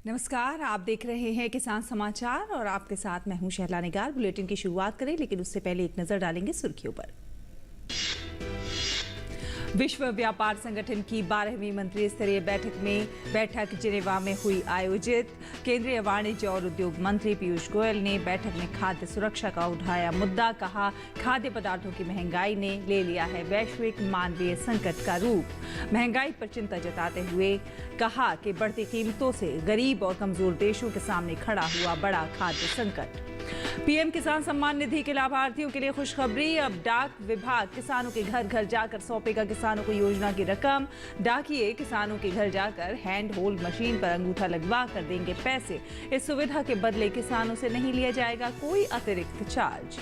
नमस्कार, आप देख रहे हैं किसान समाचार और आपके साथ मैं हूं शहला निगार। बुलेटिन की शुरुआत करें, लेकिन उससे पहले एक नजर डालेंगे सुर्खियों पर। विश्व व्यापार संगठन की 12वीं मंत्री स्तरीय बैठक जिनेवा में हुई आयोजित। केंद्रीय वाणिज्य और उद्योग मंत्री पीयूष गोयल ने बैठक में खाद्य सुरक्षा का उठाया मुद्दा। कहा, खाद्य पदार्थों की महंगाई ने ले लिया है वैश्विक मानवीय संकट का रूप। महंगाई पर चिंता जताते हुए कहा कि बढ़ती कीमतों से गरीब और कमजोर देशों के सामने खड़ा हुआ बड़ा खाद्य संकट। पीएम किसान सम्मान निधि के लाभार्थियों के लिए खुशखबरी। अब डाक विभाग किसानों के घर घर जाकर सौंपेगा किसानों को योजना की रकम। डाकिये किसानों के घर जाकर हैंड होल्ड मशीन पर अंगूठा लगवा कर देंगे पैसे। इस सुविधा के बदले किसानों से नहीं लिया जाएगा कोई अतिरिक्त चार्ज।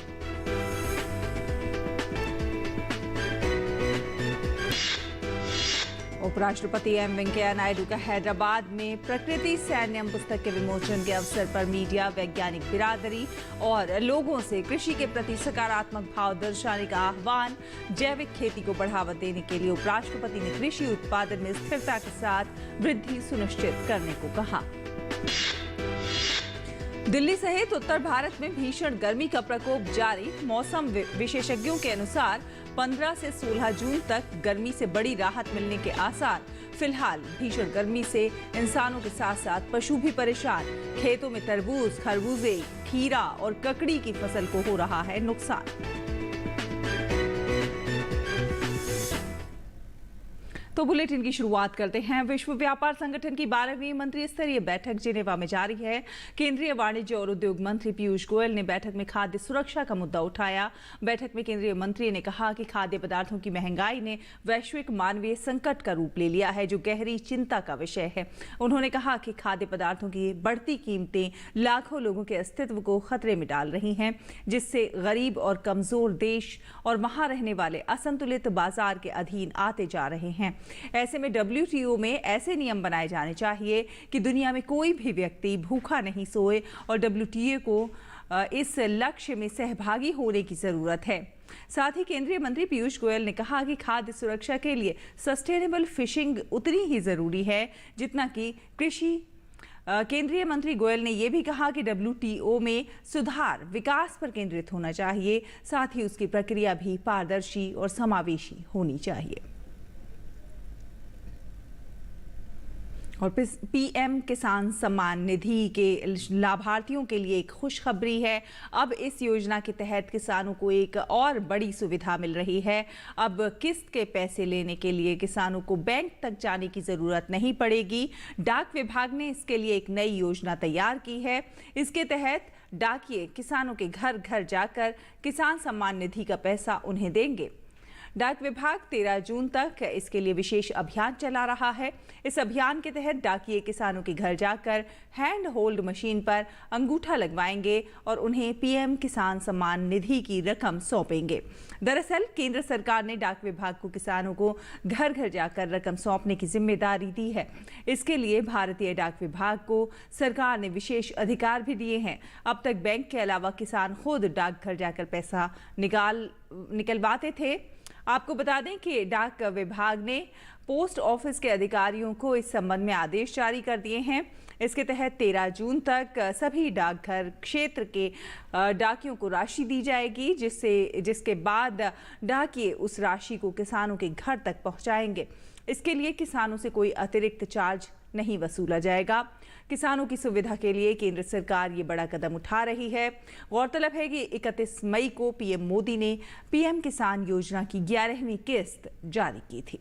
उपराष्ट्रपति एम वेंकैया नायडू का हैदराबाद में प्रकृति सैन्यम पुस्तक के विमोचन के अवसर पर मीडिया, वैज्ञानिक बिरादरी और लोगों से कृषि के प्रति सकारात्मक भाव दर्शाने का आह्वान। जैविक खेती को बढ़ावा देने के लिए उपराष्ट्रपति ने कृषि उत्पादन में स्थिरता के साथ वृद्धि सुनिश्चित करने को कहा। दिल्ली सहित उत्तर भारत में भीषण गर्मी का प्रकोप जारी। मौसम विशेषज्ञों के अनुसार 15 से 16 जून तक गर्मी से बड़ी राहत मिलने के आसार। फिलहाल भीषण गर्मी से इंसानों के साथ साथ पशु भी परेशान। खेतों में तरबूज, खरबूजे, खीरा और ककड़ी की फसल को हो रहा है नुकसान। तो बुलेटिन की शुरुआत करते हैं। विश्व व्यापार संगठन की 12वीं मंत्री स्तरीय बैठक जिनेवा में जारी है। केंद्रीय वाणिज्य और उद्योग मंत्री पीयूष गोयल ने बैठक में खाद्य सुरक्षा का मुद्दा उठाया। बैठक में केंद्रीय मंत्री ने कहा कि खाद्य पदार्थों की महंगाई ने वैश्विक मानवीय संकट का रूप ले लिया है, जो गहरी चिंता का विषय है। उन्होंने कहा कि खाद्य पदार्थों की बढ़ती कीमतें लाखों लोगों के अस्तित्व को खतरे में डाल रही हैं, जिससे गरीब और कमजोर देश और वहां रहने वाले असंतुलित बाजार के अधीन आते जा रहे हैं। ऐसे में WTO में ऐसे नियम बनाए जाने चाहिए कि दुनिया में कोई भी व्यक्ति भूखा नहीं सोए और WTO को इस लक्ष्य में सहभागी होने की जरूरत है। साथ ही केंद्रीय मंत्री पीयूष गोयल ने कहा कि खाद्य सुरक्षा के लिए सस्टेनेबल फिशिंग उतनी ही जरूरी है जितना कि कृषि। केंद्रीय मंत्री गोयल ने यह भी कहा कि WTO में सुधार विकास पर केंद्रित होना चाहिए, साथ ही उसकी प्रक्रिया भी पारदर्शी और समावेशी होनी चाहिए। और पीएम किसान सम्मान निधि के लाभार्थियों के लिए एक खुशखबरी है। अब इस योजना के तहत किसानों को एक और बड़ी सुविधा मिल रही है। अब किस्त के पैसे लेने के लिए किसानों को बैंक तक जाने की ज़रूरत नहीं पड़ेगी। डाक विभाग ने इसके लिए एक नई योजना तैयार की है। इसके तहत डाकिये किसानों के घर घर जाकर किसान सम्मान निधि का पैसा उन्हें देंगे। डाक विभाग 13 जून तक इसके लिए विशेष अभियान चला रहा है। इस अभियान के तहत डाकिये किसानों के घर जाकर हैंड होल्ड मशीन पर अंगूठा लगवाएंगे और उन्हें पीएम किसान सम्मान निधि की रकम सौंपेंगे। दरअसल केंद्र सरकार ने डाक विभाग को किसानों को घर घर जाकर रकम सौंपने की जिम्मेदारी दी है। इसके लिए भारतीय डाक विभाग को सरकार ने विशेष अधिकार भी दिए हैं। अब तक बैंक के अलावा किसान खुद डाकघर जाकर पैसा निकलवाते थे। आपको बता दें कि डाक विभाग ने पोस्ट ऑफिस के अधिकारियों को इस संबंध में आदेश जारी कर दिए हैं। इसके तहत 13 जून तक सभी डाकघर क्षेत्र के डाकियों को राशि दी जाएगी, जिसके बाद डाकिये उस राशि को किसानों के घर तक पहुंचाएंगे। इसके लिए किसानों से कोई अतिरिक्त चार्ज नहीं वसूला जाएगा। किसानों की सुविधा के लिए केंद्र सरकार ये बड़ा कदम उठा रही है। गौरतलब है कि 31 मई को पीएम मोदी ने पीएम किसान योजना की 11वीं किस्त जारी की थी।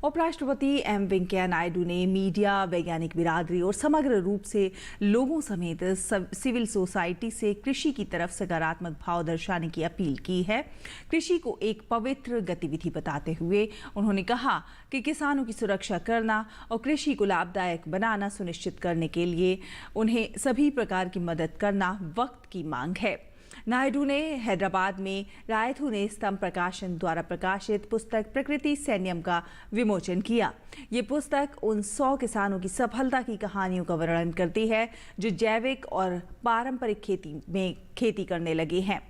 उपराष्ट्रपति एम वेंकैया नायडू ने मीडिया, वैज्ञानिक बिरादरी और समग्र रूप से लोगों समेत सिविल सोसाइटी से कृषि की तरफ सकारात्मक भाव दर्शाने की अपील की है। कृषि को एक पवित्र गतिविधि बताते हुए उन्होंने कहा कि किसानों की सुरक्षा करना और कृषि को लाभदायक बनाना सुनिश्चित करने के लिए उन्हें सभी प्रकार की मदद करना वक्त की मांग है। नायडू ने हैदराबाद में रायथू स्तंभ प्रकाशन द्वारा प्रकाशित पुस्तक प्रकृति सैन्यम का विमोचन किया। ये पुस्तक उन 100 किसानों की सफलता की कहानियों का वर्णन करती है जो जैविक और पारंपरिक खेती करने लगे हैं।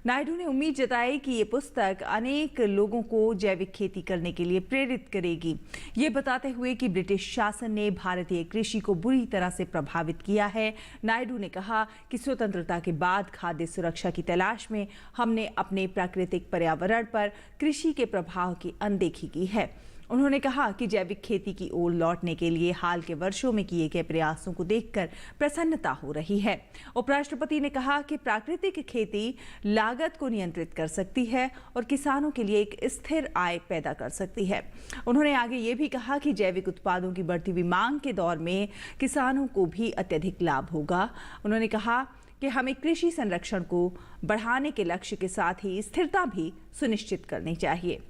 नायडू ने उम्मीद जताई कि ये पुस्तक अनेक लोगों को जैविक खेती करने के लिए प्रेरित करेगी। ये बताते हुए कि ब्रिटिश शासन ने भारतीय कृषि को बुरी तरह से प्रभावित किया है, नायडू ने कहा कि स्वतंत्रता के बाद खाद्य सुरक्षा की तलाश में हमने अपने प्राकृतिक पर्यावरण पर कृषि के प्रभाव की अनदेखी की है। उन्होंने कहा कि जैविक खेती की ओर लौटने के लिए हाल के वर्षों में किए गए प्रयासों को देखकर प्रसन्नता हो रही है। उपराष्ट्रपति ने कहा कि प्राकृतिक खेती लागत को नियंत्रित कर सकती है और किसानों के लिए एक स्थिर आय पैदा कर सकती है। उन्होंने आगे ये भी कहा कि जैविक उत्पादों की बढ़ती हुई मांग के दौर में किसानों को भी अत्यधिक लाभ होगा। उन्होंने कहा कि हमें कृषि संरक्षण को बढ़ाने के लक्ष्य के साथ ही स्थिरता भी सुनिश्चित करनी चाहिए।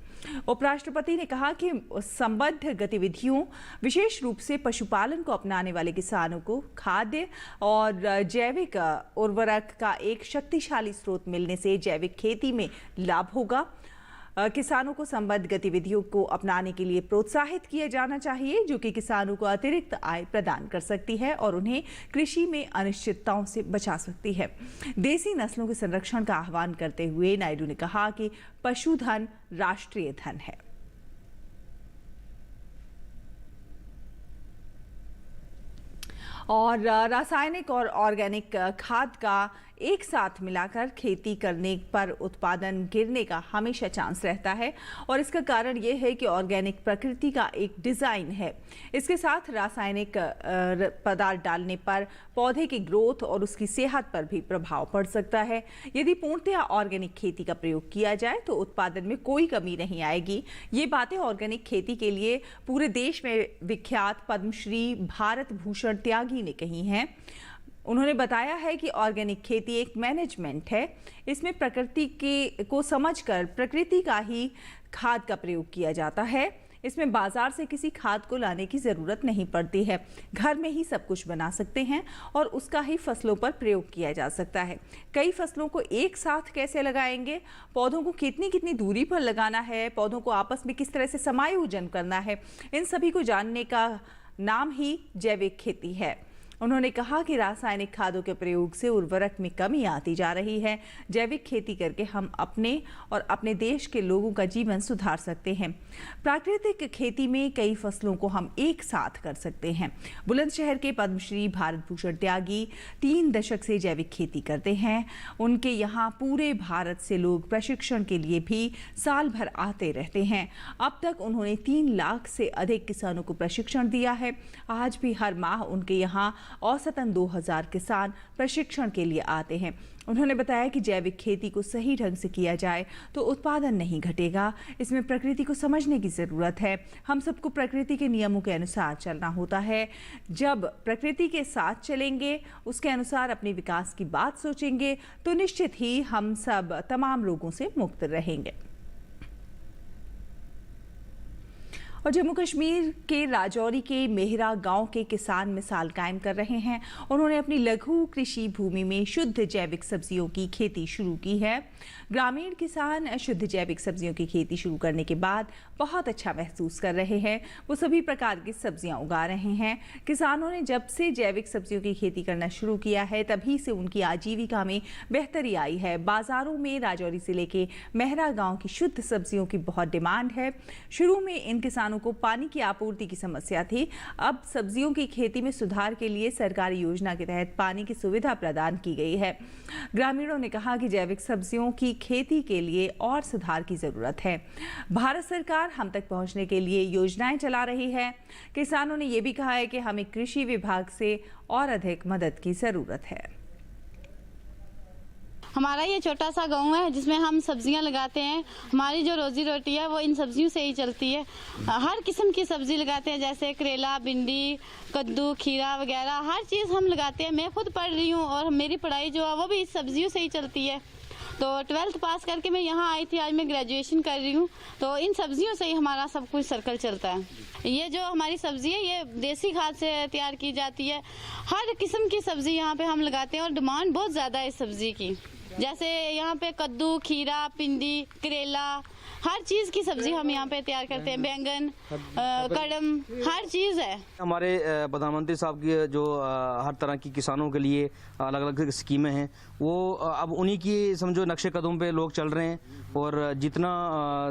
उपराष्ट्रपति ने कहा कि संबद्ध गतिविधियों, विशेष रूप से पशुपालन को अपनाने वाले किसानों को खाद्य और जैविक उर्वरक का एक शक्तिशाली स्रोत मिलने से जैविक खेती में लाभ होगा। किसानों को संबद्ध गतिविधियों को अपनाने के लिए प्रोत्साहित किया जाना चाहिए, जो कि किसानों को अतिरिक्त आय प्रदान कर सकती है और उन्हें कृषि में अनिश्चितताओं से बचा सकती है। देसी नस्लों के संरक्षण का आह्वान करते हुए नायडू ने कहा कि पशुधन राष्ट्रीय धन है। और रासायनिक और ऑर्गेनिक खाद का एक साथ मिलाकर खेती करने पर उत्पादन गिरने का हमेशा चांस रहता है और इसका कारण ये है कि ऑर्गेनिक प्रकृति का एक डिज़ाइन है। इसके साथ रासायनिक पदार्थ डालने पर पौधे की ग्रोथ और उसकी सेहत पर भी प्रभाव पड़ सकता है। यदि पूर्णतः ऑर्गेनिक खेती का प्रयोग किया जाए तो उत्पादन में कोई कमी नहीं आएगी। ये बातें ऑर्गेनिक खेती के लिए पूरे देश में विख्यात पद्मश्री भारत भूषण त्यागी ने कही हैं। उन्होंने बताया है कि ऑर्गेनिक खेती एक मैनेजमेंट है। इसमें प्रकृति को समझकर प्रकृति का ही खाद का प्रयोग किया जाता है। इसमें बाजार से किसी खाद को लाने की ज़रूरत नहीं पड़ती है। घर में ही सब कुछ बना सकते हैं और उसका ही फसलों पर प्रयोग किया जा सकता है। कई फसलों को एक साथ कैसे लगाएंगे, पौधों को कितनी दूरी पर लगाना है, पौधों को आपस में किस तरह से समायोजन करना है, इन सभी को जानने का नाम ही जैविक खेती है। उन्होंने कहा कि रासायनिक खादों के प्रयोग से उर्वरक में कमी आती जा रही है। जैविक खेती करके हम अपने और अपने देश के लोगों का जीवन सुधार सकते हैं। प्राकृतिक खेती में कई फसलों को हम एक साथ कर सकते हैं। बुलंदशहर के पद्मश्री भारत भूषण त्यागी 3 दशक से जैविक खेती करते हैं। उनके यहाँ पूरे भारत से लोग प्रशिक्षण के लिए भी साल भर आते रहते हैं। अब तक उन्होंने 3 लाख से अधिक किसानों को प्रशिक्षण दिया है। आज भी हर माह उनके यहाँ औसतन 2000 किसान प्रशिक्षण के लिए आते हैं। उन्होंने बताया कि जैविक खेती को सही ढंग से किया जाए तो उत्पादन नहीं घटेगा। इसमें प्रकृति को समझने की ज़रूरत है। हम सबको प्रकृति के नियमों के अनुसार चलना होता है। जब प्रकृति के साथ चलेंगे, उसके अनुसार अपने विकास की बात सोचेंगे तो निश्चित ही हम सब तमाम रोगों से मुक्त रहेंगे। और जम्मू कश्मीर के राजौरी के मेहरा गांव के किसान मिसाल कायम कर रहे हैं। उन्होंने अपनी लघु कृषि भूमि में शुद्ध जैविक सब्जियों की खेती शुरू की है। ग्रामीण किसान शुद्ध जैविक सब्जियों की खेती शुरू करने के बाद बहुत अच्छा महसूस कर रहे हैं। वो सभी प्रकार की सब्जियां उगा रहे हैं। किसानों ने जब से जैविक सब्जियों की खेती करना शुरू किया है, तभी से उनकी आजीविका में बेहतरी आई है। बाजारों में राजौरी जिले के मेहरा गांव की शुद्ध सब्जियों की बहुत डिमांड है। शुरू में इन किसानों को पानी की आपूर्ति की समस्या थी। अब सब्जियों की खेती में सुधार के लिए सरकारी योजना के तहत पानी की सुविधा प्रदान की गई है। ग्रामीणों ने कहा कि जैविक सब्जियों की खेती के लिए और सुधार की जरूरत है। भारत सरकार हम तक पहुंचने के लिए योजनाएं चला रही है। किसानों ने यह भी कहा है कि हमें कृषि विभाग से और अधिक मदद की जरूरत है। हमारा ये छोटा सा गांव है जिसमें हम सब्जियां लगाते हैं। हमारी जो रोजी रोटी है वो इन सब्जियों से ही चलती है। हर किस्म की सब्जी लगाते हैं, जैसे करेला, भिंडी, कद्दू, खीरा वगैरह हर चीज़ हम लगाते हैं। मैं खुद पढ़ रही हूँ और मेरी पढ़ाई जो है वो भी इस सब्जियों से ही चलती है। तो 12th पास करके मैं यहाँ आई थी, आज मैं ग्रेजुएशन कर रही हूँ। तो इन सब्जियों से ही हमारा सब कुछ सर्कल चलता है। ये जो हमारी सब्जी है ये देसी खाद से तैयार की जाती है। हर किस्म की सब्जी यहाँ पे हम लगाते हैं और डिमांड बहुत ज़्यादा है इस सब्जी की। जैसे यहाँ पे कद्दू, खीरा, भिंडी, करेला, हर चीज़ की सब्जी हम यहाँ पे तैयार करते हैं। बैंगन, कड़म, हर चीज़ है। हमारे प्रधानमंत्री साहब की जो हर तरह की किसानों के लिए अलग अलग स्कीमें हैं, वो अब उन्हीं की समझो नक्शे कदम पे लोग चल रहे हैं। और जितना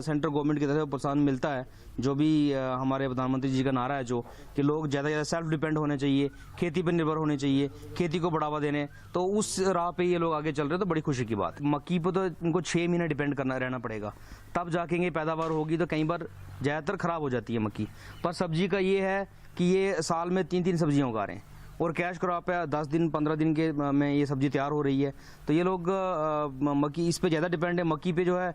सेंट्रल गवर्नमेंट की तरफ से प्रोत्साहन मिलता है, जो भी हमारे प्रधानमंत्री जी का नारा है जो कि लोग ज़्यादा से ज़्यादा सेल्फ डिपेंड होने चाहिए, खेती पर निर्भर होने चाहिए, खेती को बढ़ावा देने, तो उस राह पे ये लोग आगे चल रहे हैं। तो बड़ी खुशी की बात। मक्की पर तो इनको 6 महीने डिपेंड करना रहना पड़ेगा, तब जाके ये पैदावार होगी। तो कई बार ज़्यादातर ख़राब हो जाती है मक्की। पर सब्जी का ये है कि ये साल में 3-3 सब्जियाँ उगा रहे हैं और कैश क्रॉप है। 10 दिन 15 दिन के में ये सब्जी तैयार हो रही है। तो ये लोग मक्की इस पे ज़्यादा डिपेंड है। मक्की पे जो है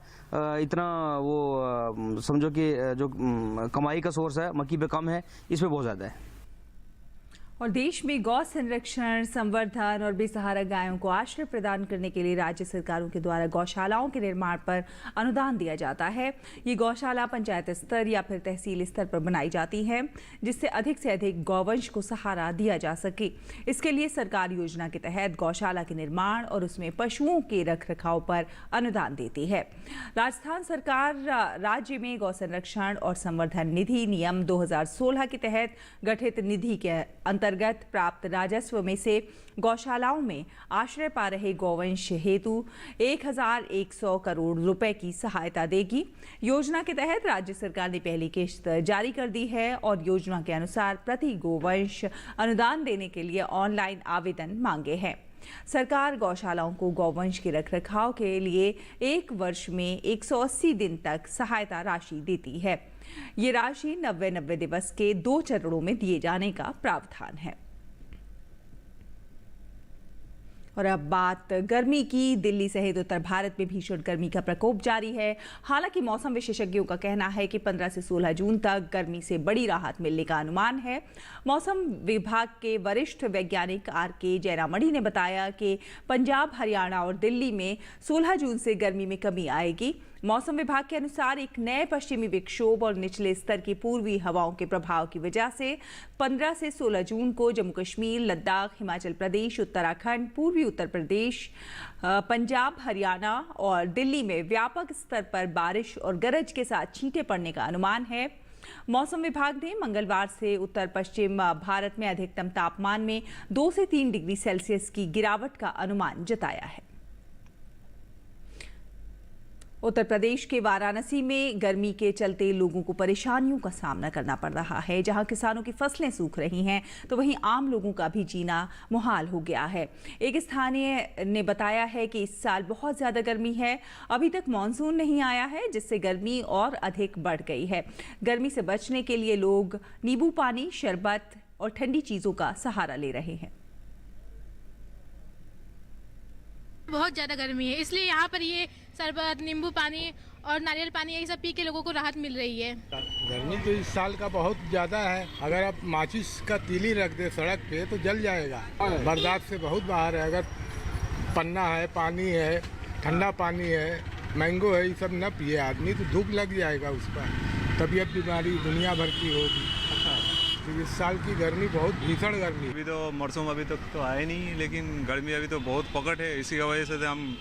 इतना वो समझो कि जो कमाई का सोर्स है मक्की पे कम है, इस पे बहुत ज़्यादा है। और देश में गौ संरक्षण, संवर्धन और बेसहारा गायों को आश्रय प्रदान करने के लिए राज्य सरकारों के द्वारा गौशालाओं के निर्माण पर अनुदान दिया जाता है। ये गौशाला पंचायत स्तर या फिर तहसील स्तर पर बनाई जाती है, जिससे अधिक से अधिक गौवंश को सहारा दिया जा सके। इसके लिए सरकार योजना के तहत गौशाला के निर्माण और उसमें पशुओं के रखरखाव पर अनुदान देती है। राजस्थान सरकार राज्य में गौ संरक्षण और संवर्धन निधि नियम 2016 के तहत गठित निधि के अंतर्गत प्राप्त राजस्व में से गौशालाओं में आश्रय पा रहे गौवंश हेतु 1100 करोड़ रुपए की सहायता देगी। योजना के तहत राज्य सरकार ने पहली किश्त जारी कर दी है और योजना के अनुसार प्रति गोवंश अनुदान देने के लिए ऑनलाइन आवेदन मांगे हैं। सरकार गौशालाओं को गौवंश के रखरखाव के लिए 1 वर्ष में 180 दिन तक सहायता राशि देती है। ये राशि 90 दिवस के 2 चरणों में दिए जाने का प्रावधान है। और अब बात गर्मी की। दिल्ली सहित उत्तर भारत में भीषण गर्मी का प्रकोप जारी है। हालांकि मौसम विशेषज्ञों का कहना है कि 15 से 16 जून तक गर्मी से बड़ी राहत मिलने का अनुमान है। मौसम विभाग के वरिष्ठ वैज्ञानिक RK जयरामणी ने बताया कि पंजाब, हरियाणा और दिल्ली में 16 जून से गर्मी में कमी आएगी। मौसम विभाग के अनुसार एक नए पश्चिमी विक्षोभ और निचले स्तर की पूर्वी हवाओं के प्रभाव की वजह से 15 से 16 जून को जम्मू कश्मीर, लद्दाख, हिमाचल प्रदेश, उत्तराखंड, पूर्वी उत्तर प्रदेश, पंजाब, हरियाणा और दिल्ली में व्यापक स्तर पर बारिश और गरज के साथ छींटे पड़ने का अनुमान है। मौसम विभाग ने मंगलवार से उत्तर पश्चिम भारत में अधिकतम तापमान में 2 से 3 डिग्री सेल्सियस की गिरावट का अनुमान जताया है। उत्तर प्रदेश के वाराणसी में गर्मी के चलते लोगों को परेशानियों का सामना करना पड़ रहा है। जहां किसानों की फसलें सूख रही हैं, तो वहीं आम लोगों का भी जीना मुहाल हो गया है। एक स्थानीय ने बताया है कि इस साल बहुत ज़्यादा गर्मी है। अभी तक मानसून नहीं आया है, जिससे गर्मी और अधिक बढ़ गई है। गर्मी से बचने के लिए लोग नींबू पानी, शरबत और ठंडी चीज़ों का सहारा ले रहे हैं। बहुत ज़्यादा गर्मी है, इसलिए यहाँ पर ये शरबत, नींबू पानी और नारियल पानी यही सब पी के लोगों को राहत मिल रही है। गर्मी तो इस साल का बहुत ज़्यादा है। अगर आप माचिस का तीली रख दे सड़क पे तो जल जाएगा। बर्दाश्त से बहुत बाहर है। अगर पन्ना है, पानी है, ठंडा पानी है, मैंगो है, ये सब न पिए आदमी तो धूप लग जाएगा उसका, तबीयत बीमारी दुनिया भर की होगी। तो इस साल की गर्मी बहुत भीषण गर्मी। अभी तो मौसम अभी तक तो आया नहीं, लेकिन गर्मी अभी तो बहुत पकड़ है। इसी की वजह से हम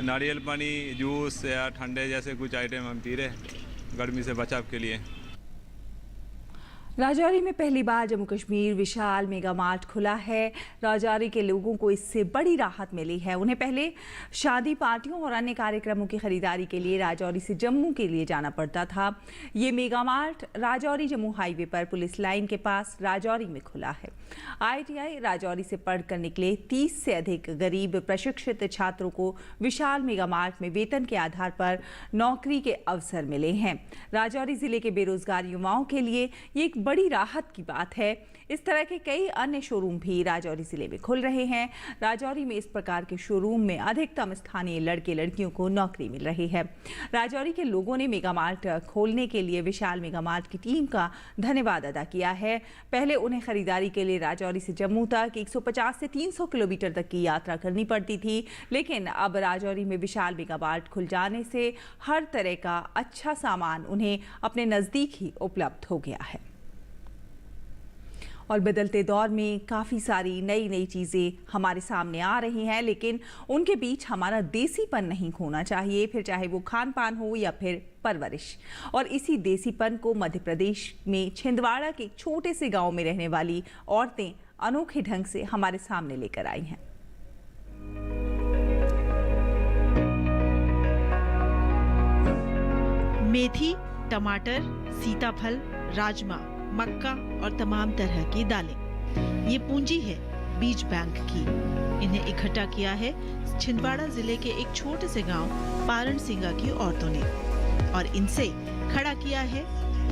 नारियल पानी, जूस या ठंडे जैसे कुछ आइटम हम पी रहे गर्मी से बचाव के लिए। राजौरी में पहली बार जम्मू कश्मीर विशाल मेगा मार्ट खुला है। राजौरी के लोगों को इससे बड़ी राहत मिली है। उन्हें पहले शादी, पार्टियों और अन्य कार्यक्रमों की खरीदारी के लिए राजौरी से जम्मू के लिए जाना पड़ता था। ये mega mart Rajouri Jammu highway पर पुलिस लाइन के पास राजौरी में खुला है। IIT राजौरी से पढ़कर निकले 30 से अधिक गरीब प्रशिक्षित छात्रों को विशाल मेगा मार्ट में वेतन के आधार पर नौकरी के अवसर मिले हैं। राजौरी जिले के बेरोजगार युवाओं के लिए ये एक बड़ी राहत की बात है। इस तरह के कई अन्य शोरूम भी राजौरी जिले में खुल रहे हैं। राजौरी में इस प्रकार के शोरूम में अधिकतम स्थानीय लड़के लड़कियों को नौकरी मिल रही है। राजौरी के लोगों ने मेगा मार्ट खोलने के लिए विशाल मेगा मार्ट की टीम का धन्यवाद अदा किया है। पहले उन्हें खरीदारी के लिए राजौरी से जम्मू तक 150 से 300 किलोमीटर तक की यात्रा करनी पड़ती थी, लेकिन अब राजौरी में विशाल मेगा मार्ट खुल जाने से हर तरह का अच्छा सामान उन्हें अपने नज़दीक ही उपलब्ध हो गया है। और बदलते दौर में काफ़ी सारी नई नई चीज़ें हमारे सामने आ रही हैं, लेकिन उनके बीच हमारा देसीपन नहीं खोना चाहिए। फिर चाहे वो खान पान हो या फिर परवरिश। और इसी देसीपन को मध्य प्रदेश में छिंदवाड़ा के एक छोटे से गांव में रहने वाली औरतें अनोखे ढंग से हमारे सामने लेकर आई हैं। मेथी, टमाटर, सीताफल, राजमा, मक्का और तमाम तरह की दालें। ये पूंजी है बीज बैंक की। इन्हें इकट्ठा किया है छिंदवाड़ा जिले के एक छोटे से गांव पारण सिंगा की औरतों ने और इनसे खड़ा किया है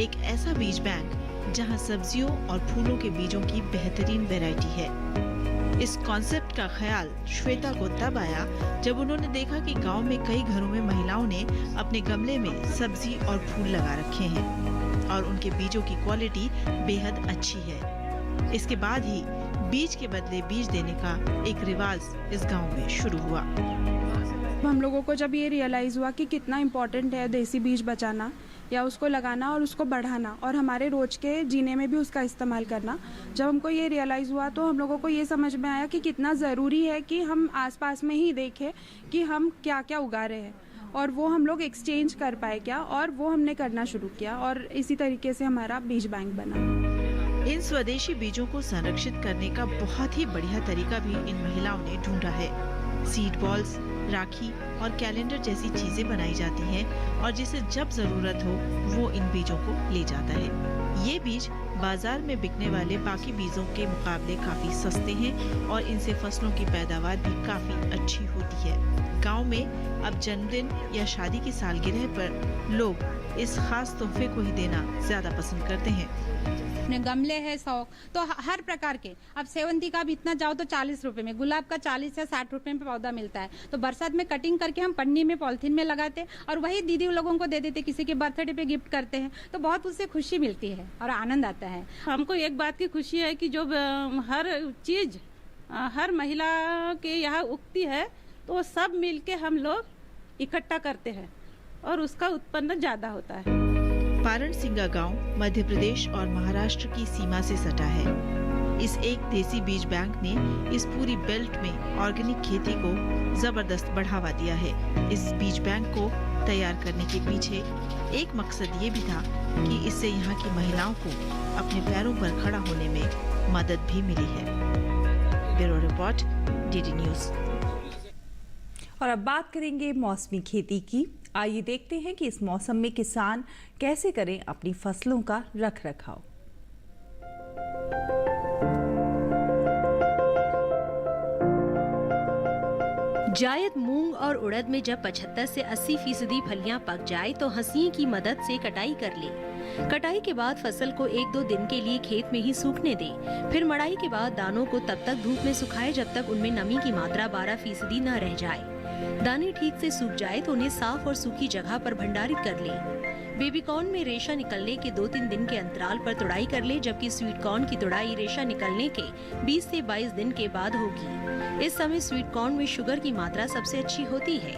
एक ऐसा बीज बैंक जहां सब्जियों और फूलों के बीजों की बेहतरीन वैरायटी है। इस कॉन्सेप्ट का ख्याल श्वेता को तब आया जब उन्होंने देखा कि गांव में कई घरों में महिलाओं ने अपने गमले में सब्जी और फूल लगा रखे हैं और उनके बीजों की क्वालिटी बेहद अच्छी है। इसके बाद ही बीज के बदले बीज देने का एक रिवाज इस गांव में शुरू हुआ। हम लोगों को जब ये रियलाइज़ हुआ कि कितना इम्पोर्टेंट है देसी बीज बचाना या उसको लगाना और उसको बढ़ाना और हमारे रोज के जीने में भी उसका इस्तेमाल करना, जब हमको ये रियलाइज़ हुआ तो हम लोगों को ये समझ में आया कि कितना ज़रूरी है कि हम आसपास में ही देखें कि हम क्या क्या उगा रहे हैं और वो हम लोग एक्सचेंज कर पाए क्या, और वो हमने करना शुरू किया और इसी तरीके से हमारा बीज बैंक बना। इन स्वदेशी बीजों को संरक्षित करने का बहुत ही बढ़िया तरीका भी इन महिलाओं ने ढूंढा है। सीड बॉल्स, राखी और कैलेंडर जैसी चीजें बनाई जाती हैं और जिसे जब जरूरत हो वो इन बीजों को ले जाता है। ये बीज बाजार में बिकने वाले बाकी बीजों के मुकाबले काफी सस्ते हैं और इनसे फसलों की पैदावार भी काफी अच्छी होती है। गांव में अब जन्मदिन या शादी की सालगिरह पर लोग इस खास तोहफे को ही देना ज्यादा पसंद करते हैं। अपने गमले है 100 तो हर प्रकार के, अब सेवंती का भी इतना जाओ तो 40 रुपए में, गुलाब का 40 या 60 रुपए में पौधा मिलता है। तो बरसात में कटिंग करके हम पन्नी में पॉलिथीन में लगाते और वही दीदी लोगों को दे देते, किसी के बर्थडे पे गिफ्ट करते हैं तो बहुत उससे खुशी मिलती है और आनंद आता है। हमको एक बात की खुशी है कि जो हर चीज हर महिला के यहाँ उगती है तो वो सब मिलके हम लोग इकट्ठा करते हैं और उसका उत्पन्न ज्यादा होता है। पारण सिंगा गांव मध्य प्रदेश और महाराष्ट्र की सीमा से सटा है। इस एक देसी बीज बैंक ने इस पूरी बेल्ट में ऑर्गेनिक खेती को जबरदस्त बढ़ावा दिया है। इस बीज बैंक को तैयार करने के पीछे एक मकसद ये भी था कि इससे यहाँ की महिलाओं को अपने पैरों पर खड़ा होने में मदद भी मिली है। Bureau report, DD news. और अब बात करेंगे मौसमी खेती की। आइए देखते हैं कि इस मौसम में किसान कैसे करें अपनी फसलों का रखरखाव। जायद मूंग और उड़द में जब 75 से 80% फलियां पक जाए तो हंसिए की मदद से कटाई कर ले। कटाई के बाद फसल को 1-2 दिन के लिए खेत में ही सूखने दें। फिर मड़ाई के बाद दानों को तब तक धूप में सुखाए जब तक उनमें नमी की मात्रा 12% न रह जाए। दाने ठीक से सूख जाए तो उन्हें साफ और सूखी जगह पर भंडारित कर ले। बेबी कॉर्न में रेशा निकलने के 2-3 दिन के अंतराल पर तुड़ाई कर ले, जबकि स्वीट कॉर्न की तुड़ाई रेशा निकलने के 20 से 22 दिन के बाद होगी। इस समय स्वीट कॉर्न में शुगर की मात्रा सबसे अच्छी होती है।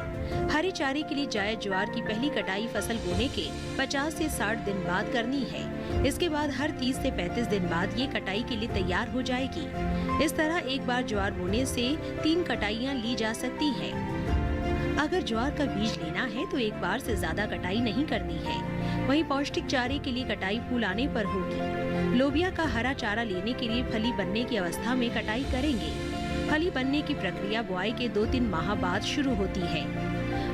हरे चारे के लिए जायद ज्वार की पहली कटाई फसल बोने के 50 से 60 दिन बाद करनी है। इसके बाद हर 30 से 35 दिन बाद ये कटाई के लिए तैयार हो जाएगी। इस तरह एक बार ज्वार बोने से 3 कटाइयाँ ली जा सकती है। अगर ज्वार का बीज लेना है तो एक बार से ज्यादा कटाई नहीं करनी है। वहीं पौष्टिक चारे के लिए कटाई फूल आने पर होगी। लोबिया का हरा चारा लेने के लिए फली बनने की अवस्था में कटाई करेंगे। फली बनने की प्रक्रिया बुआई के 2-3 माह बाद शुरू होती है।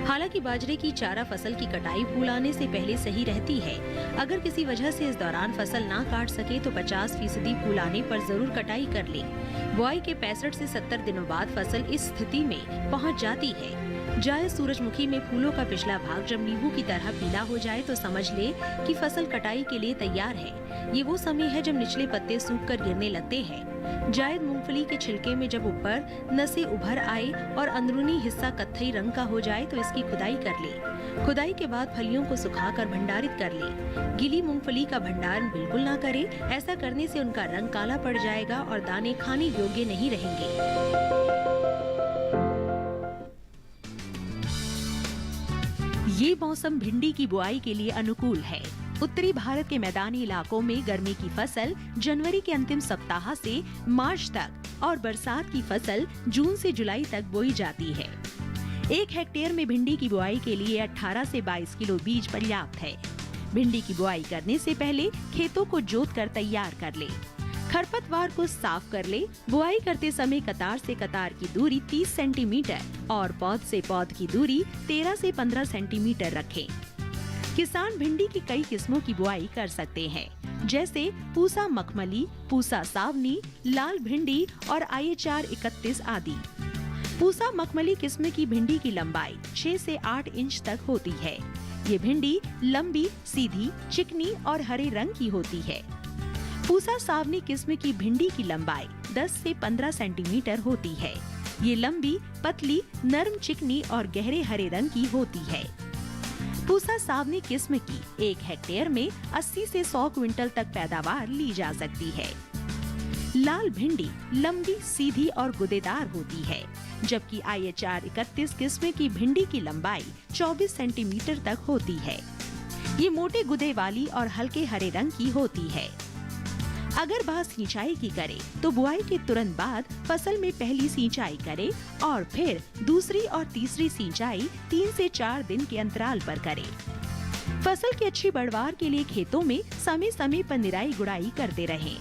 हालांकि बाजरे की चारा फसल की कटाई फूल आने से पहले सही रहती है। अगर किसी वजह से इस दौरान फसल ना काट सके तो 50% फूल आने पर जरूर कटाई कर ले। बुआई के 65 से 70 दिनों बाद फसल इस स्थिति में पहुंच जाती है। जायद सूरजमुखी में फूलों का पिछला भाग जब नींबू की तरह पीला हो जाए तो समझ ले कि फसल कटाई के लिए तैयार है। ये वो समय है जब निचले पत्ते सूखकर गिरने लगते हैं। जायद मूंगफली के छिलके में जब ऊपर नसें उभर आए और अंदरूनी हिस्सा कत्थई रंग का हो जाए तो इसकी खुदाई कर ले। खुदाई के बाद फलियों को सुखाकर भंडारित कर ले। गीली मूंगफली का भंडारण बिल्कुल ना करे, ऐसा करने से उनका रंग काला पड़ जाएगा और दाने खाने योग्य नहीं रहेंगे। ये मौसम भिंडी की बुआई के लिए अनुकूल है। उत्तरी भारत के मैदानी इलाकों में गर्मी की फसल जनवरी के अंतिम सप्ताह से मार्च तक और बरसात की फसल जून से जुलाई तक बोई जाती है। 1 हेक्टेयर में भिंडी की बुआई के लिए 18 से 22 किलो बीज पर्याप्त है। भिंडी की बुआई करने से पहले खेतों को जोतकर तैयार कर ले। खरपतवार को साफ कर ले। बुआई करते समय कतार से कतार की दूरी 30 सेंटीमीटर और पौध से पौध की दूरी 13 से 15 सेंटीमीटर रखें। किसान भिंडी की कई किस्मों की बुआई कर सकते हैं, जैसे पूसा मखमली, पूसा सावनी, लाल भिंडी और IHR 31 आदि। पूसा मखमली किस्म की भिंडी की लंबाई 6 से 8 इंच तक होती है। ये भिंडी लंबी, सीधी, चिकनी और हरे रंग की होती है। पूसा सावनी किस्म की भिंडी की लंबाई 10 से 15 सेंटीमीटर होती है। ये लंबी, पतली, नरम, चिकनी और गहरे हरे रंग की होती है। पूसा सावनी किस्म की 1 हेक्टेयर में 80 से 100 क्विंटल तक पैदावार ली जा सकती है। लाल भिंडी लंबी, सीधी और गुदेदार होती है, जबकि IHR 31 किस्म की भिंडी की लंबाई 24 सेंटीमीटर तक होती है। ये मोटे गुदे वाली और हल्के हरे रंग की होती है। अगर बात सिंचाई की करें तो बुआई के तुरंत बाद फसल में पहली सिंचाई करें और फिर दूसरी और तीसरी सिंचाई 3 से 4 दिन के अंतराल पर करें। फसल की अच्छी पैदावार के लिए खेतों में समय समय पर निराई गुड़ाई करते रहें।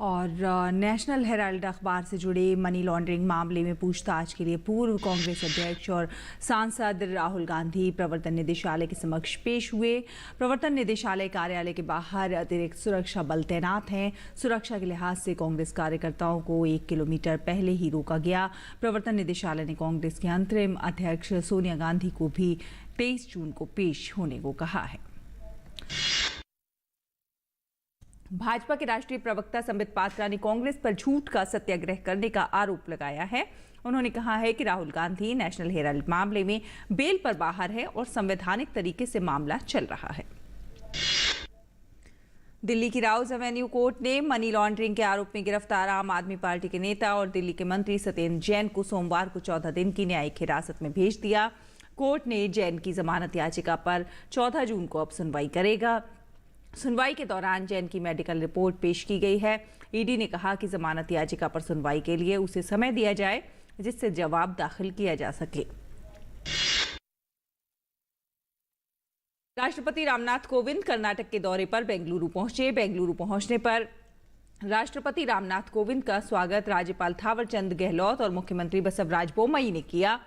और नेशनल हेराल्ड अखबार से जुड़े मनी लॉन्ड्रिंग मामले में पूछताछ के लिए पूर्व कांग्रेस अध्यक्ष और सांसद राहुल गांधी प्रवर्तन निदेशालय के समक्ष पेश हुए। प्रवर्तन निदेशालय कार्यालय के बाहर अतिरिक्त सुरक्षा बल तैनात हैं। सुरक्षा के लिहाज से कांग्रेस कार्यकर्ताओं को 1 किलोमीटर पहले ही रोका गया। प्रवर्तन निदेशालय ने कांग्रेस के अंतरिम अध्यक्ष सोनिया गांधी को भी 23 जून को पेश होने को कहा है। भाजपा के राष्ट्रीय प्रवक्ता संबित पात्रा ने कांग्रेस पर झूठ का सत्याग्रह करने का आरोप लगाया है। उन्होंने कहा है कि राहुल गांधी नेशनल हेराल्ड मामले में बेल पर बाहर है और संवैधानिक तरीके से मामला चल रहा है। दिल्ली की राउज एवेन्यू कोर्ट ने मनी लॉन्ड्रिंग के आरोप में गिरफ्तार आम आदमी पार्टी के नेता और दिल्ली के मंत्री सत्येंद्र जैन को सोमवार को 14 दिन की न्यायिक हिरासत में भेज दिया। कोर्ट ने जैन की जमानत याचिका पर 14 जून को अब सुनवाई करेगा। सुनवाई के दौरान जैन की मेडिकल रिपोर्ट पेश की गई है। ईडी ने कहा कि जमानत याचिका पर सुनवाई के लिए उसे समय दिया जाए, जिससे जवाब दाखिल किया जा सके। राष्ट्रपति रामनाथ कोविंद कर्नाटक के दौरे पर बेंगलुरु पहुंचे। बेंगलुरु पहुंचने पर राष्ट्रपति रामनाथ कोविंद का स्वागत राज्यपाल थावरचंद गहलोत और मुख्यमंत्री बसवराज बोम्मई ने किया।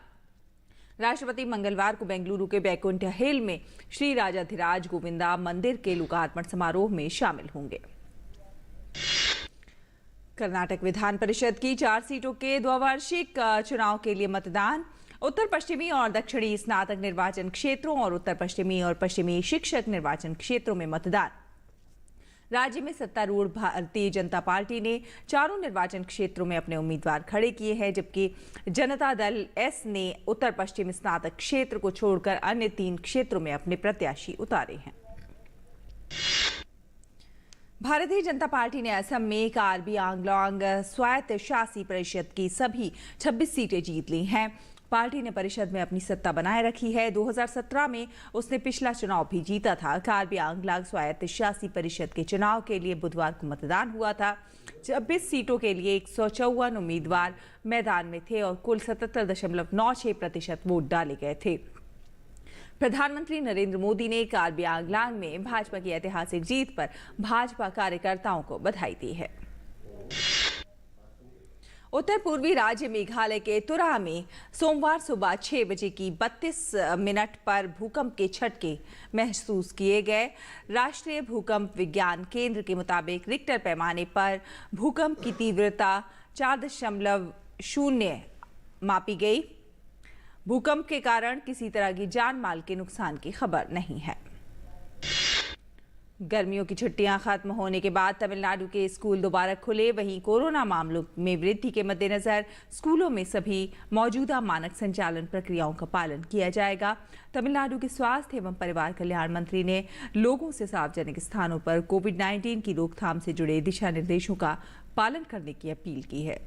राष्ट्रपति मंगलवार को बेंगलुरु के बैकुंठ हिल में श्री राजाधिराज गोविंदा मंदिर के लोकार्पण समारोह में शामिल होंगे। कर्नाटक विधान परिषद की 4 सीटों के द्विवार्षिक चुनाव के लिए मतदान। उत्तर पश्चिमी और दक्षिणी स्नातक निर्वाचन क्षेत्रों और उत्तर पश्चिमी और पश्चिमी शिक्षक निर्वाचन क्षेत्रों में मतदान। राज्य में सत्तारूढ़ भारतीय जनता पार्टी ने चारों निर्वाचन क्षेत्रों में अपने उम्मीदवार खड़े किए हैं, जबकि जनता दल एस ने उत्तर पश्चिम स्नातक क्षेत्र को छोड़कर अन्य 3 क्षेत्रों में अपने प्रत्याशी उतारे हैं। भारतीय जनता पार्टी ने असम में कार्बी आंगलोंग स्वायत्त शासी परिषद की सभी 26 सीटें जीत ली हैं। पार्टी ने परिषद में अपनी सत्ता बनाए रखी है। 2017 में उसने पिछला चुनाव भी जीता था। कार्बी आंगलोंग स्वायत्त शासी परिषद के चुनाव के लिए बुधवार को मतदान हुआ था। 26 सीटों के लिए 154 उम्मीदवार मैदान में थे और कुल 77.96% वोट डाले गए थे। प्रधानमंत्री नरेंद्र मोदी ने कार्बी आंगलोंग में भाजपा की ऐतिहासिक जीत पर भाजपा कार्यकर्ताओं को बधाई दी है। उत्तर पूर्वी राज्य मेघालय के तुरा में सोमवार सुबह 6 बजे की 32 मिनट पर भूकंप के झटके महसूस किए गए। राष्ट्रीय भूकंप विज्ञान केंद्र के मुताबिक रिक्टर पैमाने पर भूकंप की तीव्रता 4.0 मापी गई। भूकंप के कारण किसी तरह की जान माल के नुकसान की खबर नहीं है। गर्मियों की छुट्टियां खत्म होने के बाद तमिलनाडु के स्कूल दोबारा खुले। वहीं कोरोना मामलों में वृद्धि के मद्देनजर स्कूलों में सभी मौजूदा मानक संचालन प्रक्रियाओं का पालन किया जाएगा। तमिलनाडु के स्वास्थ्य एवं परिवार कल्याण मंत्री ने लोगों से सार्वजनिक स्थानों पर कोविड-19 की रोकथाम से जुड़े दिशा निर्देशों का पालन करने की अपील की है।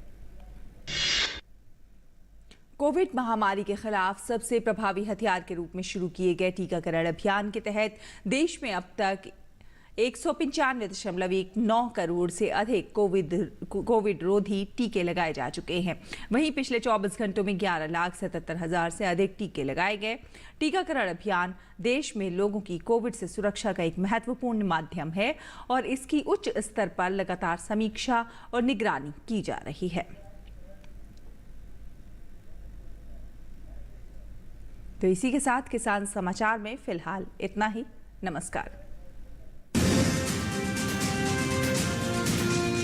कोविड महामारी के खिलाफ सबसे प्रभावी हथियार के रूप में शुरू किए गए टीकाकरण अभियान के तहत देश में अब तक 195.19 करोड़ से अधिक कोविड रोधी टीके लगाए जा चुके हैं। वहीं पिछले 24 घंटों में 11,77,000 से अधिक टीके लगाए गए। टीकाकरण अभियान देश में लोगों की कोविड से सुरक्षा का एक महत्वपूर्ण माध्यम है और इसकी उच्च स्तर पर लगातार समीक्षा और निगरानी की जा रही है। तो इसी के साथ किसान समाचार में फिलहाल इतना ही। नमस्कार।